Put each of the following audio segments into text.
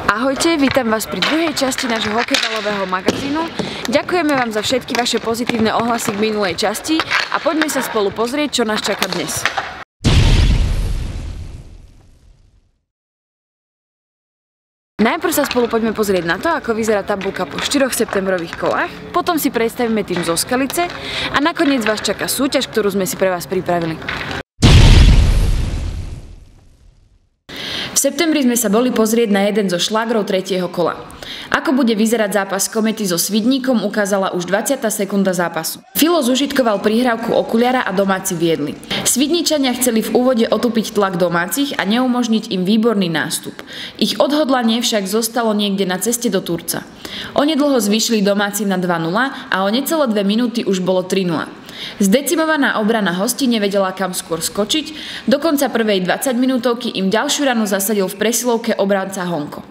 Ahojte, vítam vás pri druhej časti nášho hokejbalového magazínu. Ďakujeme vám za všetky vaše pozitívne ohlasy k minulej časti a poďme sa spolu pozrieť, čo nás čaká dnes. Najprv sa spolu poďme pozrieť na to, ako vyzerá tabuľka po 4 septembrových kolách, potom si predstavíme tým zo Skalice a nakoniec vás čaká súťaž, ktorú sme si pre vás pripravili. V septembri sme sa boli pozrieť na jeden zo šlágrov 3. kola. Ako bude vyzerať zápas Komety so Svidníkom, ukázala už 20. sekunda zápasu. Filo zužitkoval prihrávku okuliara a domáci viedli. Svidníčania chceli v úvode otupiť tlak domácich a neumožniť im výborný nástup. Ich odhodlanie však zostalo niekde na ceste do Turca. Onedlho zvýšili domáci na 2-0 a o necelé 2 minúty už bolo 3-0. Zdecimovaná obrana hostí nevedela kam skôr skočiť, dokonca prvej 20 minútovky im ďalšiu ranu zasadil v presilovke obranca Honko.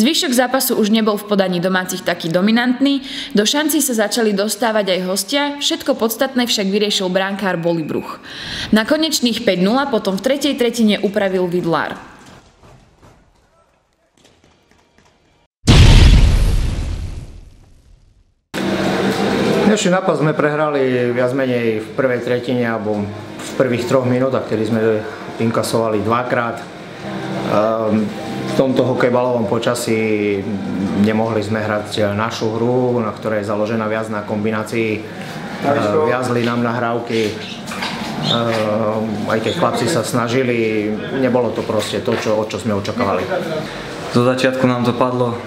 Zvyšok zápasu už nebol v podaní domácich taký dominantný, do šancí sa začali dostávať aj hostia, všetko podstatné však vyriešil brankár Bolibruch. Na konečných 5-0 potom v tretej tretine upravil Vidlár. Dnešný zápas sme prehrali viac menej v prvej tretine alebo v prvých 3 minútach, kedy sme inkasovali dvakrát. V tomto hokejbalovom počasí nemohli sme hrať našu hru, na ktorej je založená viac na kombinácii. Viazli nám nahrávky, aj keď chlapci sa snažili, nebolo to proste to, čo sme očakávali. Zo začiatku nám to padlo,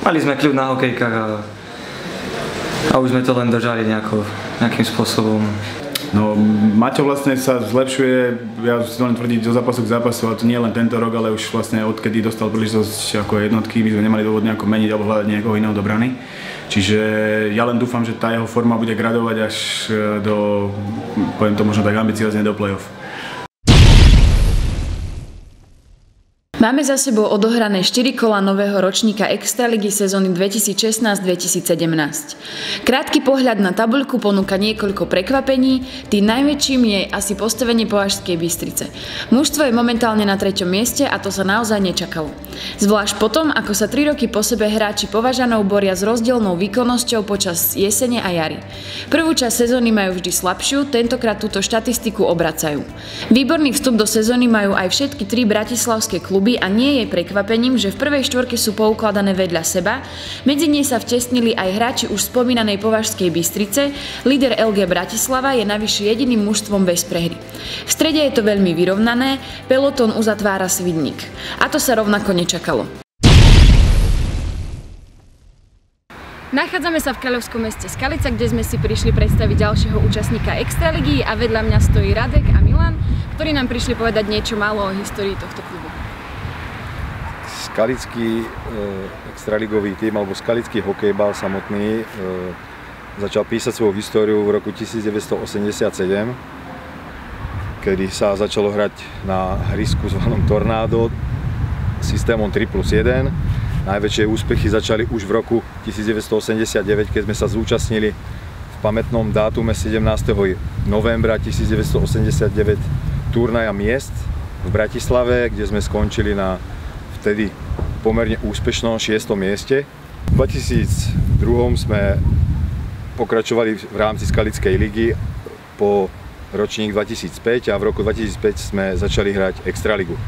mali sme kľud na hokejkách a už sme to len držali nejakým spôsobom. No, Maťo vlastne sa zlepšuje, ja si to len tvrdiť zo zápasu k zápasu, ale to nie len tento rok, ale už vlastne odkedy dostal príležitosť ako jednotky, my sme nemali dôvod nejako meniť alebo hľadať niekoho iného do brany. Čiže ja len dúfam, že tá jeho forma bude gradovať až do, poviem to možno tak ambiciozne, do play-off. Máme za sebou odohrané 4 kola nového ročníka Extraligy sezóny 2016-2017. Krátky pohľad na tabuľku ponúka niekoľko prekvapení, tým najväčším je asi postavenie Považskej Bystrice. Mužstvo je momentálne na 3. mieste a to sa naozaj nečakalo. Zvlášť potom, ako sa 3 roky po sebe hráči Považanov boria s rozdielnou výkonnosťou počas jesene a jary. Prvú časť sezóny majú vždy slabšiu, tentokrát túto štatistiku obracajú. Výborný vstup do sezóny majú aj všetky 3 bratislavské kluby a nie je prekvapením, že v prvej štvorke sú poukladané vedľa seba. Medzi nej sa vtesnili aj hráči už spomínanej Považskej Bystrice. Líder LG Bratislava je navyše jediným mužstvom bez prehry. V strede je to veľmi vyrovnané, pelotón uzatvára Svidník. A to sa rovnako nečakalo. Nachádzame sa v kráľovskom meste Skalica, kde sme si prišli predstaviť ďalšieho účastníka Extraligy a vedľa mňa stojí Radek a Milan, ktorí nám prišli povedať niečo málo o histórii tohto klubu. Skalický extraligový tým alebo skalický hokejbal samotný začal písať svoju históriu v roku 1987, kedy sa začalo hrať na hrisku zvanom Tornádo systémom 3+1. Najväčšie úspechy začali už v roku 1989, keď sme sa zúčastnili v pamätnom dátume 17. novembra 1989 turnaja miest v Bratislave, kde sme skončili na vtedy pomerne úspešnom 6. mieste. V 2002 sme pokračovali v rámci Skalickej ligy po ročník 2005 a v roku 2005 sme začali hrať Extraligu.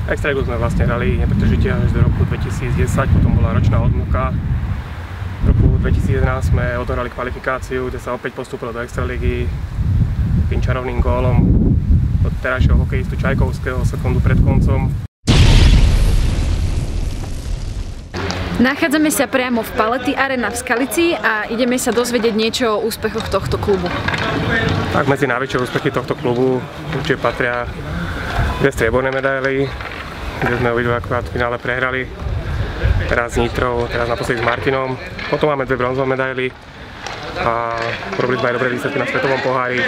Extraligu sme vlastne hrali nepretržite až do roku 2010, potom bola ročná odmúka. V roku 2011 sme odohrali kvalifikáciu, kde sa opäť postúpilo do Extraligy tým čarovným gólom od terajšieho hokejistu Čajkovského sekundu pred koncom. Nachádzame sa priamo v Palety Arena v Skalici a ideme sa dozvedieť niečo o úspechoch tohto klubu. Tak medzi najväčšie úspechy tohto klubu určite patria 2 strieborné medaily, kde sme obidvakrát v finále prehrali. Teraz s Nitrou, teraz naposledy s Martinom. Potom máme 2 bronzové medaily a robili sme aj dobré výsledky na svetovom pohári.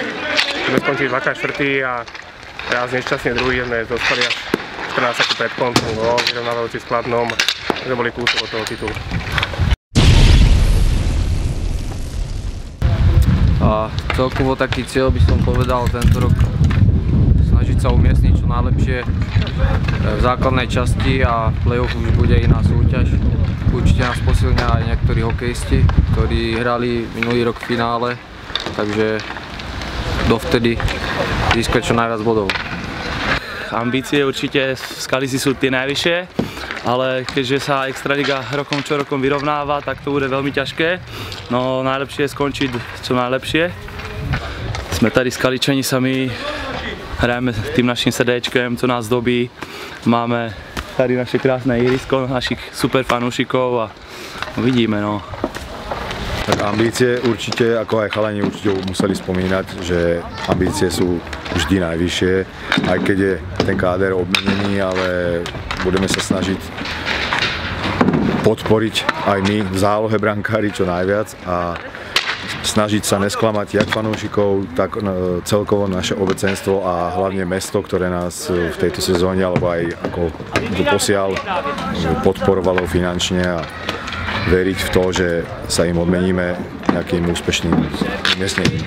Sme skončili 2-krát 4. a teraz nešťastne druhý, sme dostali až 14 sekúnd pred koncom gól, vyrovnávajúci s Kladnom. Že boli kúsok od toho titulu. A celkovo taký cieľ by som povedal tento rok snažiť snažiť sa umiestniť čo najlepšie v základnej časti a v play-off už bude iná súťaž. Určite nás posilnia aj niektorí hokejisti, ktorí hrali minulý rok v finále, takže dovtedy získať čo najviac bodov. Ambície určite v Skalici sú tie najvyššie, ale keďže sa Extraliga rokom čo rokom vyrovnáva, tak to bude veľmi ťažké. No najlepšie je skončiť čo najlepšie. Sme tady Skaličani sami, hrajeme tým našim srdéčkem, co nás dobí. Máme tady naše krásne ihrisko, našich super fanúšikov a vidíme, no. Tak ambície určite, ako aj chalani určite museli spomínať, že ambície sú vždy najvyššie, aj keď je ten káder obmenený, ale budeme sa snažiť podporiť aj my v zálohe brankári čo najviac a snažiť sa nesklamať jak fanúšikov, tak celkovo naše obecenstvo a hlavne mesto, ktoré nás v tejto sezóne alebo aj ako doposiaľ podporovalo finančne a veriť v to, že sa im odmeníme nejakým úspešným umiestnením.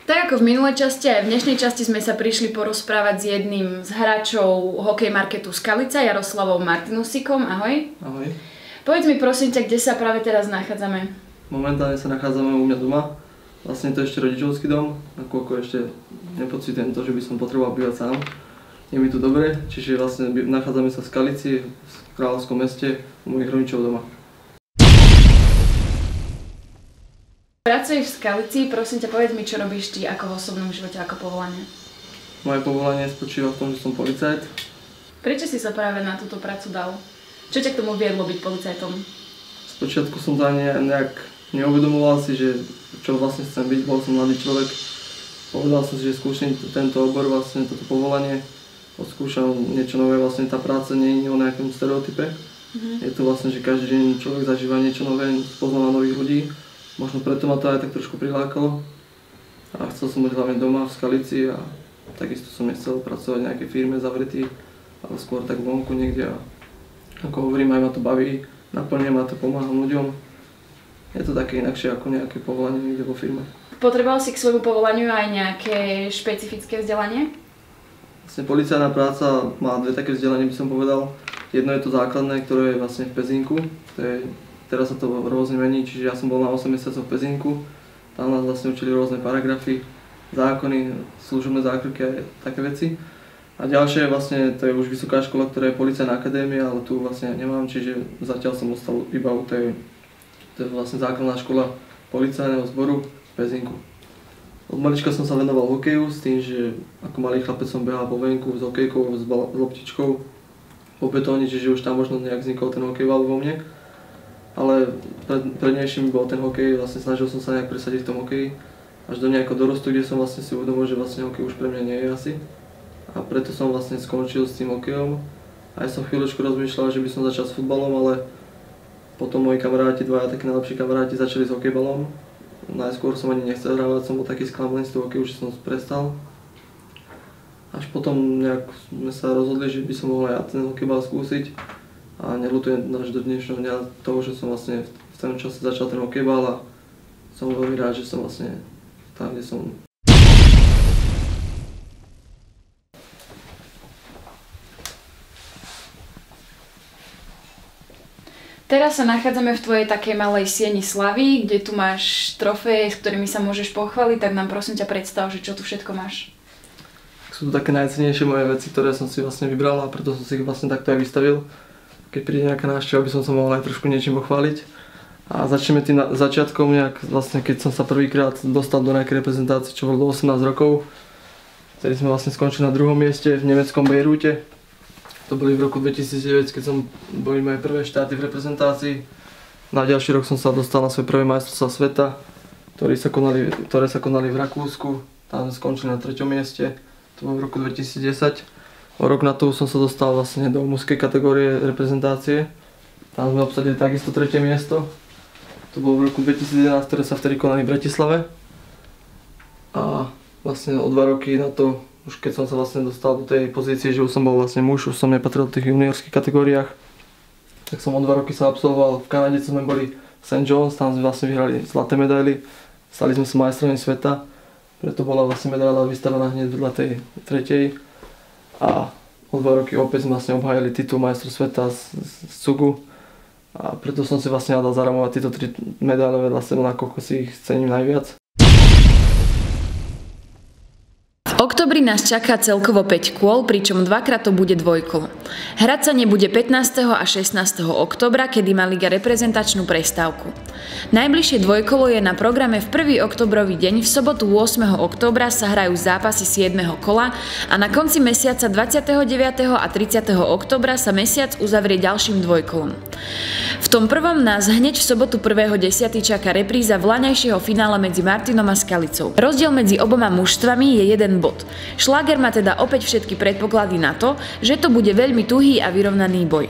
Tak ako v minulej časti, aj v dnešnej časti sme sa prišli porozprávať s jedným z hráčov hokej marketu Skalica, Jaroslavom Martinusikom. Ahoj. Ahoj. Povedz mi prosím ťa, kde sa práve teraz nachádzame? Momentálne sa nachádzame u mňa doma. Vlastne to je ešte rodičovský dom, nakoľko ešte nepocitujem to, že by som potreboval bývať sám. Je mi tu dobre, čiže vlastne nachádzame sa v Skalici, v kráľovskom meste, u mojich rodičov doma. Pracuješ v Skalici, prosím ťa, povedz mi, čo robíš ty ako v osobnom živote, ako povolanie? Moje povolanie spočíva v tom, že som policajt. Prečo si sa práve na túto prácu dal? Čo ťa k tomu viedlo byť policajtom? Spočiatku som to nejak neuvedomoval si, že čo vlastne chcem byť, bol som mladý človek. Povedal som si, že skúšam tento obor, vlastne toto povolanie. Odskúšam niečo nové, vlastne tá práca nie je o nejakom stereotype. Je to vlastne, že každý deň človek zažíva niečo nové, poznáva nových ľudí. Možno preto ma to aj tak trošku prilákalo. A chcel som byť hlavne doma v Skalici a takisto som nechcel pracovať v nejakej firme zavretý, ale skôr tak vonku niekde. A ako hovorím, aj ma to baví, naplňuje ma to, pomáham ľuďom. Je to také inakšie ako nejaké povolanie niekde vo firme. Potreboval si k svojmu povolaniu aj nejaké špecifické vzdelanie? Vlastne policajná práca má dve také vzdelanie, by som povedal. Jedno je to základné, ktoré je vlastne v Pezinku. Teraz sa to rôzne mení, čiže ja som bol na 8 mesiacov v Pezinku. Tam nás vlastne učili rôzne paragrafy, zákony, služobné zákroky a také veci. A ďalšie vlastne, to je už vysoká škola, ktorá je policajná akadémia, ale tu vlastne nemám, čiže zatiaľ som ostal iba u tej, to je vlastne základná škola policajného zboru v Pezinku. Od malička som sa venoval hokeju s tým, že ako malý chlapec som behal po venku s hokejkou, s loptičkou po betóne, čiže už tam možno nejak vznikol ten hokejval vo mne. Ale prednejším bol ten hokej, vlastne snažil som sa nejak presadiť v tom hokeji až do nejakého dorostu, kde som vlastne si uvedomil, že vlastne hokej už pre mňa nie je asi. A preto som vlastne skončil s tým hokejom. Aj som chvíľočku rozmýšľal, že by som začal s futbalom, ale potom moji kamaráti, dvaja takí najlepší kamaráti, začali s hokejbalom. Najskôr som ani nechcel hrávať, som bol taký sklamaný z toho hokeju, že som prestal. Až potom nejak sme sa rozhodli, že by som mohol aj ten hokejbal skúsiť. A neľutujem až do dnešného dňa toho, že som vlastne v tom čase začal ten hokejbal a som veľmi rád, že som vlastne tam, kde som. Teraz sa nachádzame v tvojej takej malej sieni slavy, kde tu máš trofeje, s ktorými sa môžeš pochváliť, tak nám prosím ťa predstav, že čo tu všetko máš. Sú to také najcennejšie moje veci, ktoré som si vlastne vybral a preto som si ich vlastne takto aj vystavil. Keď príde nejaká návšteva, by som sa mohol aj trošku niečím pochváliť. A začneme tým začiatkom, vlastne keď som sa prvýkrát dostal do nejakej reprezentácie, čo bolo do 18 rokov. Vtedy sme vlastne skončili na 2. mieste v nemeckom Bejrúte. To boli v roku 2009, keď boli moje prvé štáty v reprezentácii. Na ďalší rok som sa dostal na svoje prvé majstrovstvá sveta, ktoré sa konali v Rakúsku. Tam sme skončili na 3. mieste, to bolo v roku 2010. O rok na to som sa dostal vlastne do mužskej kategórie reprezentácie. Tam sme obsadili takisto 3. miesto. To bolo v roku 2011, ktoré sa vtedy konali v Bratislave. A vlastne o 2 roky na to, už keď som sa vlastne dostal do tej pozície, že už som bol vlastne muž, už som nepatril v tých juniorských kategóriách, tak som o 2 roky sa absolvoval v Kanade, co sme boli v St. John's, tam sme vlastne vyhrali zlaté medaily, stali sme sa majstrami sveta. preto bola vlastne medaila vystavená hneď vedľa tej tretej. A o 2 roky opäť sme vlastne obhájili titul majstrov sveta z cugu. A preto som si vlastne dal zaramovať tieto 3 medaile vedľa seba, nakoľko si ich cením najviac. V októbri nás čaká celkovo 5 kôl, pričom dvakrát to bude dvojkolo. Hrať sa nebude 15. a 16. októbra, kedy má liga reprezentačnú prestávku. Najbližšie dvojkolo je na programe v 1. októbrový deň, v sobotu 8. októbra sa hrajú zápasy 7. kola a na konci mesiaca 29. a 30. októbra sa mesiac uzavrie ďalším dvojkolom. V tom prvom nás hneď v sobotu 1.10. čaká repríza vlaňajšieho finále medzi Martinom a Skalicou. Rozdiel medzi oboma mužstvami je 1 bod. Šláger má teda opäť všetky predpoklady na to, že to bude veľmi tuhý a vyrovnaný boj.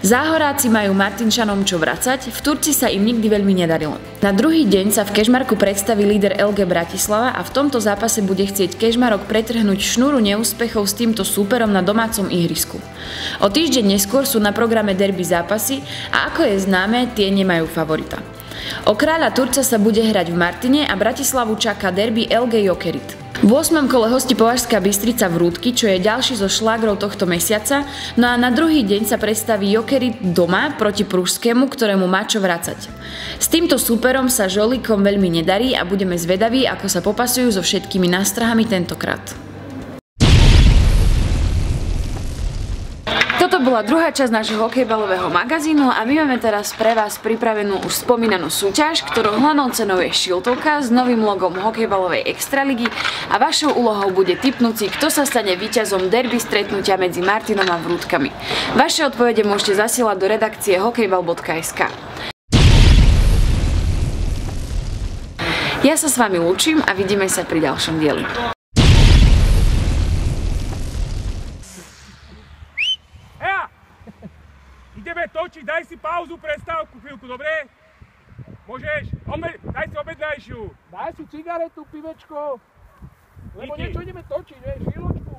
Záhoráci majú Martinčanom čo vracať, v Turci sa im nikdy veľmi nedarilo. Na druhý deň sa v Kežmarku predstaví líder LG Bratislava a v tomto zápase bude chcieť Kežmarok pretrhnúť šnúru neúspechov s týmto súperom na domácom ihrisku. O týždeň neskôr sú na programe derby zápasy a ako je známe, tie nemajú favorita. O kráľa Turca sa bude hrať v Martine a Bratislavu čaká derby LG Jokerit. V 8. kole hostí Považská Bystrica v Rúdky, čo je ďalší zo šlágrov tohto mesiaca, no a na druhý deň sa predstaví Jokerit doma proti Pružskému, ktorému má čo vracať. S týmto súperom sa žolíkom veľmi nedarí a budeme zvedaví, ako sa popasujú so všetkými nástrahami tentokrát. Toto bola druhá časť nášho hokejbalového magazínu a my máme teraz pre vás pripravenú už spomínanú súťaž, ktorou hlavnou cenou je šiltovka s novým logom hokejbalovej extraligy a vašou úlohou bude tipnúť si, kto sa stane víťazom derby stretnutia medzi Martinom a Vrútkami. Vaše odpovede môžete zasielať do redakcie hokejbal.sk. Ja sa s vami lúčim a vidíme sa pri ďalšom dieli. Ideme točiť, daj si pauzu, prestávku chvíľku, dobre? Môžeš? Daj si obednajšiu. Daj si cigaretu, pivečko. Lebo niečo ideme točiť, vieš, chvíľočku.